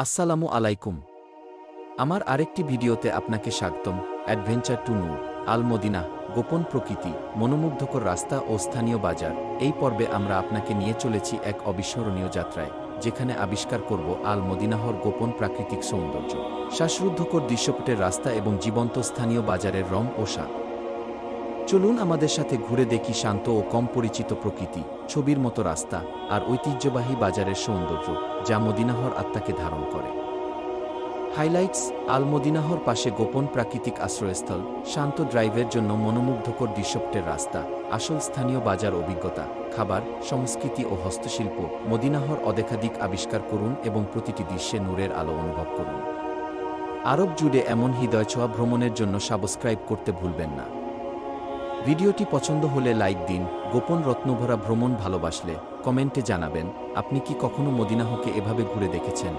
আসসালামু আলাইকুম। আমার আরেকটি ভিডিওতে আপনাকে স্বাগতম। অ্যাডভেঞ্চার টু নূর আল মদিনা, গোপন প্রকৃতি, মনোমুগ্ধকর রাস্তা ও স্থানীয় বাজার। এই পর্বে আমরা আপনাকে নিয়ে চলেছি এক অবিস্মরণীয় যাত্রায়, যেখানে আবিষ্কার করব আল মদিনাহর গোপন প্রাকৃতিক সৌন্দর্য, শ্বাসরুদ্ধকর দৃশ্যপটের রাস্তা এবং জীবন্ত স্থানীয় বাজারের রং ও স্বাদ। চলুন আমাদের সাথে ঘুরে দেখি শান্ত ও কম পরিচিত প্রকৃতি, ছবির মতো রাস্তা আর ঐতিহ্যবাহী বাজারের সৌন্দর্য, যা মদিনাহর আত্মাকে ধারণ করে। হাইলাইটস: আল মদিনাহর পাশে গোপন প্রাকৃতিক আশ্রয়স্থল, শান্ত ড্রাইভের জন্য মনোমুগ্ধকর দৃশ্যপটের রাস্তা, আসল স্থানীয় বাজার অভিজ্ঞতা, খাবার, সংস্কৃতি ও হস্তশিল্প। মদিনাহর অদেখাদিক আবিষ্কার করুন এবং প্রতিটি দৃশ্যে নূরের আলো অনুভব করুন। আরব জুড়ে এমন হৃদয়ছোঁয়া ভ্রমণের জন্য সাবস্ক্রাইব করতে ভুলবেন না। ভিডিওটি পছন্দ হলে লাইক দিন। গোপন রত্নভরা ভ্রমণ ভালোবাসলে কমেন্টে জানাবেন আপনি কি কখনো মদিনাহকে এভাবে ঘুরে দেখেছেন।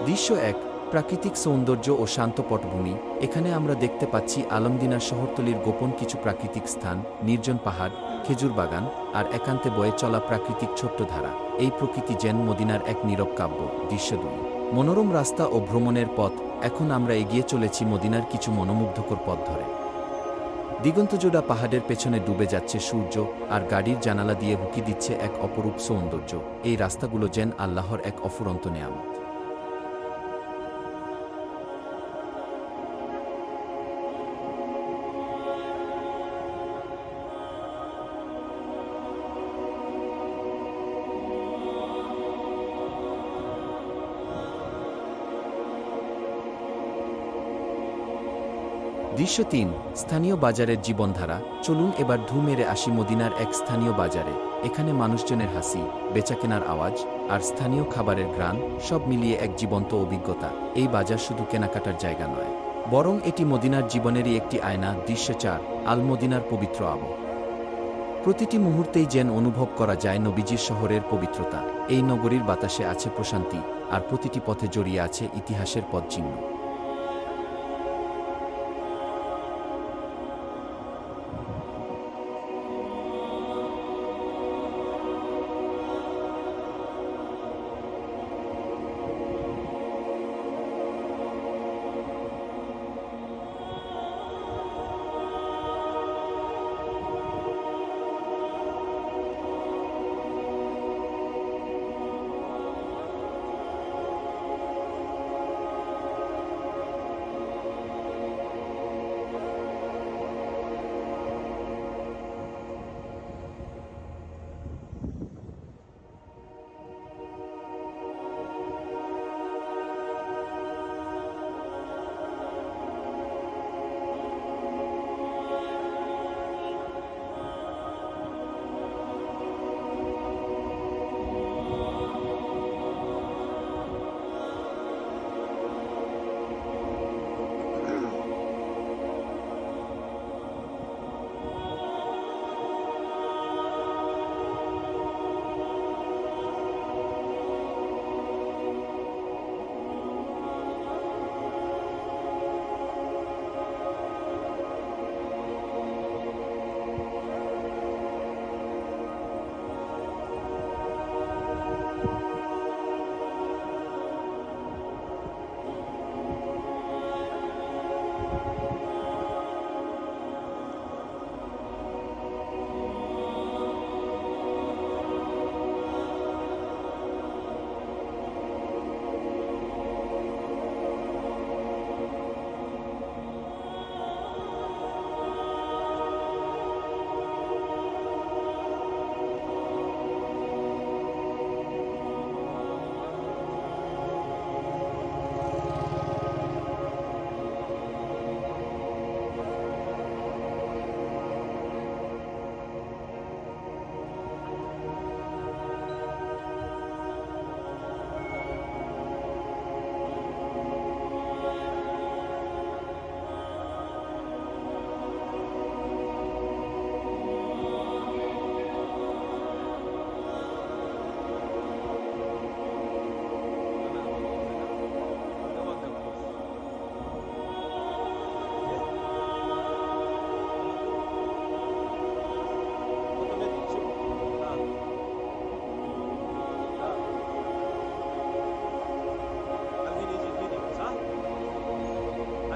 দৃশ্য ১: প্রাকৃতিক সৌন্দর্য ও শান্ত পটভূমি। এখানে আমরা দেখতে পাচ্ছি আলমদিনার শহরতলির গোপন কিছু প্রাকৃতিক স্থান, নির্জন পাহাড়, খেজুর বাগান আর একান্তে বয়ে চলা প্রাকৃতিক ছোট্ট ধারা। এই প্রকৃতি যেন মদিনার এক নীরব কাব্য। দৃশ্য ২: মনোরম রাস্তা ও ভ্রমণের পথ। এখন আমরা এগিয়ে চলেছি মদিনার কিছু মনোমুগ্ধকর পথ ধরে। দিগন্তজোড়া পাহাড়ের পেছনে ডুবে যাচ্ছে সূর্য, আর গাড়ির জানালা দিয়ে হুকি দিচ্ছে এক অপরূপ সৌন্দর্য। এই রাস্তাগুলো যেন আল্লাহর এক অফুরন্ত নেয়ামত। দৃশ্য ৩: স্থানীয় বাজারের জীবনধারা। চলুন এবার ঢু মেরে আসি মদিনার এক স্থানীয় বাজারে। এখানে মানুষজনের হাসি, বেচাকেনার আওয়াজ আর স্থানীয় খাবারের ঘ্রাণ, সব মিলিয়ে এক জীবন্ত অভিজ্ঞতা। এই বাজার শুধু কেনাকাটার জায়গা নয়, বরং এটি মদিনার জীবনেরই একটি আয়না। দৃশ্য ৪: আল মদিনার পবিত্র আবহ। প্রতিটি মুহূর্তেই যেন অনুভব করা যায় নবীজির শহরের পবিত্রতা। এই নগরীর বাতাসে আছে প্রশান্তি, আর প্রতিটি পথে জড়িয়ে আছে ইতিহাসের পদচিহ্ন।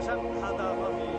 সাক্ষাদামি